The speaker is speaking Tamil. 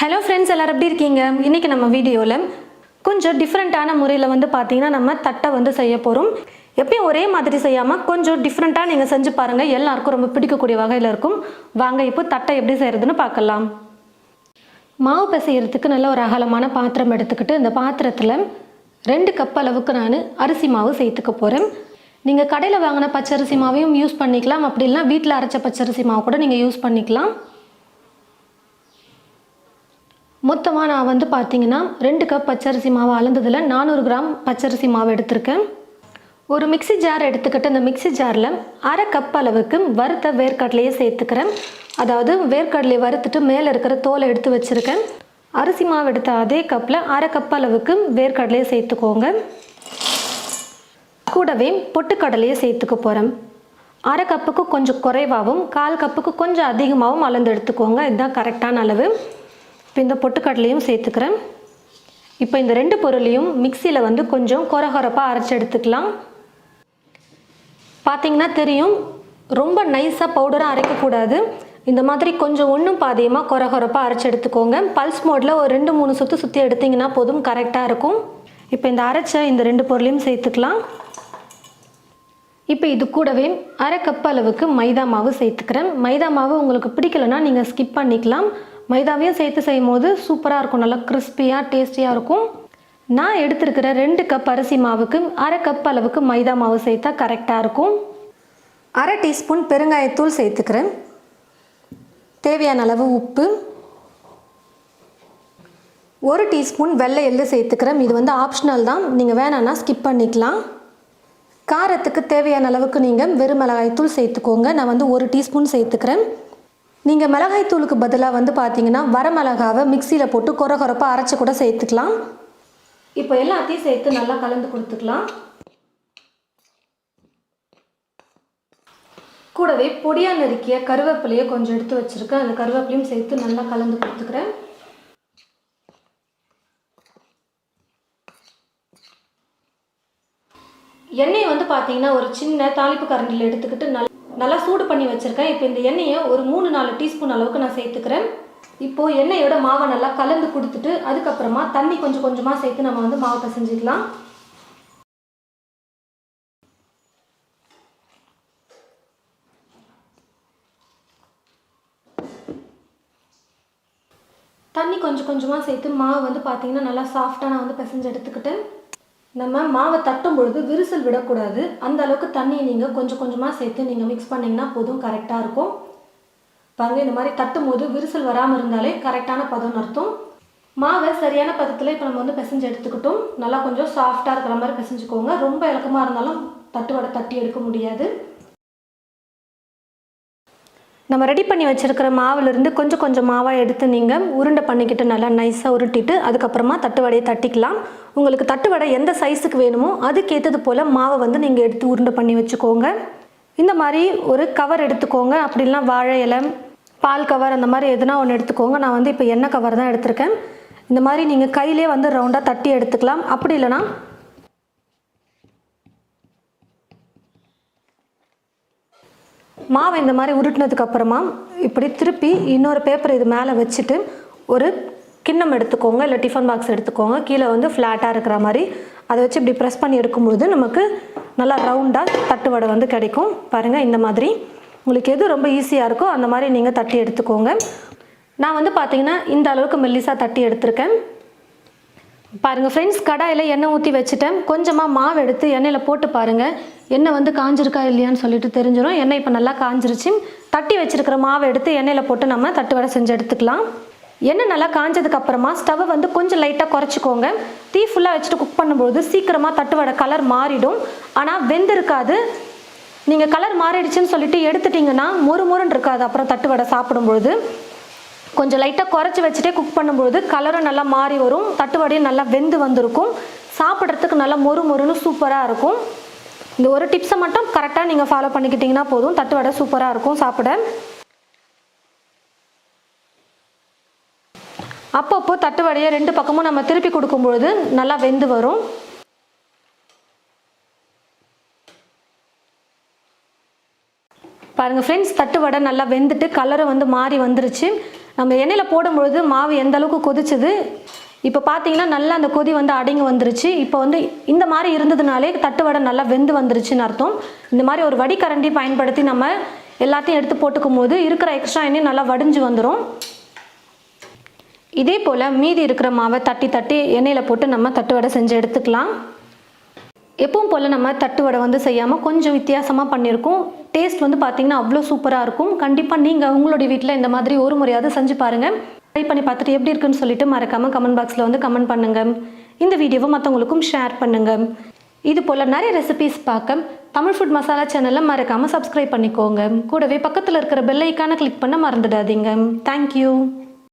ஹலோ ஃப்ரெண்ட்ஸ், எல்லாரும் எப்படி இருக்கீங்க? இன்றைக்கி நம்ம வீடியோவில் கொஞ்சம் டிஃப்ரெண்ட்டான முறையில் பார்த்தீங்கன்னா நம்ம தட்டை செய்ய போகிறோம். எப்பயும் ஒரே மாதிரி செய்யாமல் கொஞ்சம் டிஃப்ரெண்ட்டாக நீங்கள் செஞ்சு பாருங்கள். எல்லாருக்கும் ரொம்ப பிடிக்கக்கூடிய வகையில் இருக்கும். வாங்க இப்போ தட்டை எப்படி செய்கிறதுன்னு பார்க்கலாம். மாவு பிசைகிறதுக்கு நல்ல ஒரு அகலமான பாத்திரம் எடுத்துக்கிட்டு இந்த பாத்திரத்தில் 2 கப் அளவுக்கு நான் அரிசி மாவு சேர்த்துக்க போகிறேன். நீங்கள் கடையில் வாங்கின பச்சரிசி மாவையும் யூஸ் பண்ணிக்கலாம், அப்படி இல்லைனா வீட்டில் அரைச்ச பச்சரிசி மாவு கூட நீங்கள் யூஸ் பண்ணிக்கலாம். மொத்தமாக நான் பார்த்தீங்கன்னா 2 கப் பச்சரிசி மாவு அளந்ததில் 400 கிராம் பச்சரிசி மாவு எடுத்திருக்கேன். ஒரு மிக்சி ஜார் எடுத்துக்கிட்டு இந்த மிக்சி ஜாரில் அரை கப் அளவுக்கு வறுத்த வேர்க்கடலையை சேர்த்துக்கிறேன். அதாவது வேர்க்கடலையை வறுத்துட்டு மேலே இருக்கிற தோலை எடுத்து வச்சுருக்கேன். அரிசி மாவு எடுத்த அதே கப்பில் அரை கப் அளவுக்கு வேர்க்கடலையை சேர்த்துக்கோங்க. கூடவே பொட்டுக்கடலையை சேர்த்துக்க போகிறேன். அரை கப்புக்கு கொஞ்சம் குறைவாகவும் 1/4 கப்புக்கு கொஞ்சம் அதிகமாகவும் அளந்து எடுத்துக்கோங்க. இதுதான் கரெக்டான அளவு. இப்போ இந்த பொட்டுக்கடலையும் சேர்த்துக்கிறேன். இப்போ இந்த 2 பொருளையும் மிக்சியில் கொஞ்சம் கொரகொரப்பாக அரைச்சி எடுத்துக்கலாம். பார்த்திங்கன்னா தெரியும், ரொம்ப நைஸாக பவுடராக அரைக்கக்கூடாது. இந்த மாதிரி கொஞ்சம் ஒன்றும் பாதியமாக கொரகொரப்பாக அரைச்சி எடுத்துக்கோங்க. பல்ஸ் மோடில் ஒரு 2-3 சுற்றி எடுத்திங்கன்னா போதும், கரெக்டாக இருக்கும். இப்போ இந்த அரைச்ச இந்த 2 பொருளையும் சேர்த்துக்கலாம். இப்போ இது கூடவே அரை கப் அளவுக்கு மைதா மாவு சேர்த்துக்கிறேன். மைதா மாவு உங்களுக்கு பிடிக்கலைன்னா நீங்கள் ஸ்கிப் பண்ணிக்கலாம். மைதாவையும் சேர்த்து செய்யும் போது சூப்பராக இருக்கும், நல்லா கிறிஸ்பியாக டேஸ்டியாக இருக்கும். நான் எடுத்துருக்கிற 2 கப் அரிசி மாவுக்கு அரை கப் அளவுக்கு மைதா மாவு சேர்த்தா கரெக்டாக இருக்கும். அரை டீஸ்பூன் பெருங்காயத்தூள் சேர்த்துக்கிறேன். தேவையான அளவு உப்பு, 1 டீஸ்பூன் வெள்ளை எள்ளு சேர்த்துக்கிறேன். இது ஆப்ஷனல் தான், நீங்கள் வேணான்னா ஸ்கிப் பண்ணிக்கலாம். காரத்துக்கு தேவையான அளவுக்கு நீங்கள் வெறும் மிளகாய்த்தூள் சேர்த்துக்கோங்க. நான் 1 டீஸ்பூன் சேர்த்துக்கிறேன். நீங்கள் மிளகாய்த்தூளுக்கு பதிலாக பார்த்தீங்கன்னா வரமிளகாவை மிக்சியில் போட்டு கொரகொரப்பாக அரைச்சி கூட சேர்த்துக்கலாம். இப்போ எல்லாத்தையும் சேர்த்து நல்லா கலந்து கொடுத்துக்கலாம். கூடவே பொடியாக நறுக்கிய கருவேப்பிலையை கொஞ்சம் எடுத்து வச்சுருக்கேன். அந்த கருவேப்பிலையும் சேர்த்து நல்லா கலந்து கொடுத்துக்கிறேன். எண்ணெயை பார்த்தீங்கன்னா ஒரு சின்ன தாளிப்பு கரண்டியில் எடுத்துக்கிட்டு நல்லா சூடு பண்ணி வச்சுருக்கேன். இப்போ இந்த எண்ணெயை ஒரு 3-4 டீஸ்பூன் அளவுக்கு நான் சேர்த்துக்கிறேன். இப்போது எண்ணெயோட மாவை நல்லா கலந்து கொடுத்துட்டு அதுக்கப்புறமா தண்ணி கொஞ்சம் கொஞ்சமாக சேர்த்து நம்ம மாவை பிசைஞ்சிக்கலாம். தண்ணி கொஞ்சம் கொஞ்சமாக சேர்த்து மாவு பார்த்தீங்கன்னா நல்லா சாஃப்டாக நான் பிசைஞ்சு எடுத்துக்கிட்டேன். நம்ம மாவை தட்டும் பொழுது விரிசல் விடக்கூடாது. அந்த அளவுக்கு தண்ணியை நீங்கள் கொஞ்சம் கொஞ்சமாக சேர்த்து நீங்கள் மிக்ஸ் பண்ணிங்கன்னா போதும், கரெக்டாக இருக்கும். பாருங்கள், இந்த மாதிரி தட்டும் போது விரிசல் வராமல் இருந்தாலே கரெக்டான பதம்னு அர்த்தம். மாவை சரியான பதத்தில் இப்போ நம்ம பிசைஞ்சு எடுத்துக்கிட்டோம். நல்லா கொஞ்சம் சாஃப்டாக இருக்கிற மாதிரி பிசைஞ்சுக்கோங்க. ரொம்ப இலக்கமாக இருந்தாலும் தட்டு வடை தட்டி எடுக்க முடியாது. நம்ம ரெடி பண்ணி வச்சுருக்கிற மாவுலேருந்து கொஞ்சம் கொஞ்சம் மாவாக எடுத்து நீங்கள் உருண்டை பண்ணிக்கிட்டு நல்லா நைஸாக உருட்டிட்டு அதுக்கப்புறமா தட்டு வடையை தட்டிக்கலாம். உங்களுக்கு தட்டு வடை எந்த சைஸுக்கு வேணுமோ அதுக்கேற்றது போல் மாவை நீங்கள் எடுத்து உருண்டை பண்ணி வச்சுக்கோங்க. இந்த மாதிரி ஒரு கவர் எடுத்துக்கோங்க. அப்படி இல்லைனா வாழை இலை, பால் கவர், அந்த மாதிரி எதுனா ஒன்று எடுத்துக்கோங்க. நான் இப்போ எண்ணெய் கவர் தான் எடுத்திருக்கேன். இந்த மாதிரி நீங்கள் கையிலே ரவுண்டாக தட்டி எடுத்துக்கலாம். அப்படி இல்லைனா மாவை இந்த மாதிரி உருட்டினதுக்கு அப்புறமா இப்படி திருப்பி இன்னொரு பேப்பர் இது மேலே வச்சுட்டு ஒரு கிண்ணம் எடுத்துக்கோங்க, இல்லை டிஃபன் பாக்ஸ் எடுத்துக்கோங்க. கீழே ஃப்ளாட்டாக இருக்கிற மாதிரி அதை வச்சு இப்படி ப்ரெஸ் பண்ணி எடுக்கும்பொழுது நமக்கு நல்லா ரவுண்டாக தட்டு வடை கிடைக்கும். பாருங்கள், இந்த மாதிரி உங்களுக்கு எது ரொம்ப ஈஸியாக இருக்கோ அந்த மாதிரி நீங்கள் தட்டி எடுத்துக்கோங்க. நான் பார்த்தீங்கன்னா இந்த அளவுக்கு மெல்லிசாக தட்டி எடுத்திருக்கேன். பாருங்கள் ஃப்ரெண்ட்ஸ், கடாயில் எண்ணெய் ஊற்றி வச்சுட்டேன். கொஞ்சமாக மாவு எடுத்து எண்ணெயில் போட்டு பாருங்கள், எண்ணெய் காஞ்சிருக்கா இல்லையான்னு சொல்லிட்டு தெரிஞ்சிடும். எண்ணெய் இப்போ நல்லா காஞ்சிருச்சு. தட்டி வச்சுருக்கிற மாவை எடுத்து எண்ணெயில் போட்டு நம்ம தட்டு வடை செஞ்சு எடுத்துக்கலாம். எண்ணெய் நல்லா காஞ்சதுக்கப்புறமா ஸ்டவ்வை கொஞ்சம் லைட்டாக குறைச்சிக்கோங்க. தீ ஃபுல்லாக வச்சுட்டு குக் பண்ணும்போது சீக்கிரமாக தட்டு வடை கலர் மாறிடும், ஆனால் வெந்திருக்காது. நீங்கள் கலர் மாறிடுச்சுன்னு சொல்லிட்டு எடுத்துட்டிங்கன்னா மொறுன்னு இருக்காது. அப்புறம் தட்டு வடை சாப்பிடும்பொழுது கொஞ்சம் லைட்டாக குறைச்சி வச்சுட்டே குக் பண்ணும்போது கலரும் நல்லா மாறி வரும், தட்டு வடையும் நல்லா வெந்து வந்திருக்கும், சாப்பிட்றதுக்கு நல்லா மொறுன்னு சூப்பராக இருக்கும். இந்த ஒரு டிப்ஸை மட்டும் கரெக்டாக நீங்கள் ஃபாலோ பண்ணிக்கிட்டிங்கன்னா போதும், தட்டு வடை சூப்பராக இருக்கும் சாப்பிட. அப்பப்போ தட்டு வடையை 2 பக்கமும் நம்ம திருப்பி கொடுக்கும்பொழுது நல்லா வெந்து வரும். பாருங்கள் ஃப்ரெண்ட்ஸ், தட்டு வடை நல்லா வெந்துட்டு கலரை மாறி வந்துருச்சு. நம்ம எண்ணெயில் போடும்பொழுது மாவு எந்த அளவுக்கு கொதிச்சது. இப்போ பார்த்தீங்கன்னா நல்லா அந்த கொதி வந்து அடங்கி வந்துருச்சு. இப்போ வந்து இந்த மாதிரி இருந்ததுனாலே தட்டு வடை நல்லா வெந்து வந்துருச்சுன்னு அர்த்தம். இந்த மாதிரி ஒரு வடிகரண்டி பயன்படுத்தி நம்ம எல்லாத்தையும் எடுத்து போட்டுக்கும் போது இருக்கிற எக்ஸ்ட்ரா எண்ணெய் நல்லா வடிஞ்சு வந்துடும். இதே போல் மீதி இருக்கிற மாவை தட்டி தட்டி எண்ணெயில் போட்டு நம்ம தட்டு வடை செஞ்சு எடுத்துக்கலாம். எப்பவும் போல் நம்ம தட்டு வடை வந்து செய்யாமல் கொஞ்சம் வித்தியாசமாக பண்ணியிருக்கோம். டேஸ்ட் வந்து பார்த்திங்கன்னா அவ்வளோ சூப்பராக இருக்கும். கண்டிப்பாக நீங்கள் உங்களுடைய வீட்டில் இந்த மாதிரி ஒரு முறையாவது செஞ்சு பாருங்கள். ட்ரை பண்ணி பார்த்துட்டு எப்படி இருக்குன்னு சொல்லிட்டு மறக்காமல் கமெண்ட் பாக்ஸில் வந்து கமெண்ட் பண்ணுங்கள். இந்த வீடியோவை மற்றவங்களுக்கும் ஷேர் பண்ணுங்கள். இது போல் நிறைய ரெசிபீஸ் பார்க்க தமிழ் ஃபுட் மசாலா சேனலில் மறக்காமல் சப்ஸ்கிரைப் பண்ணிக்கோங்க. கூடவே பக்கத்தில் இருக்கிற பெல் ஐக்கானை கிளிக் பண்ண மறந்துடாதீங்க. தேங்க்யூ.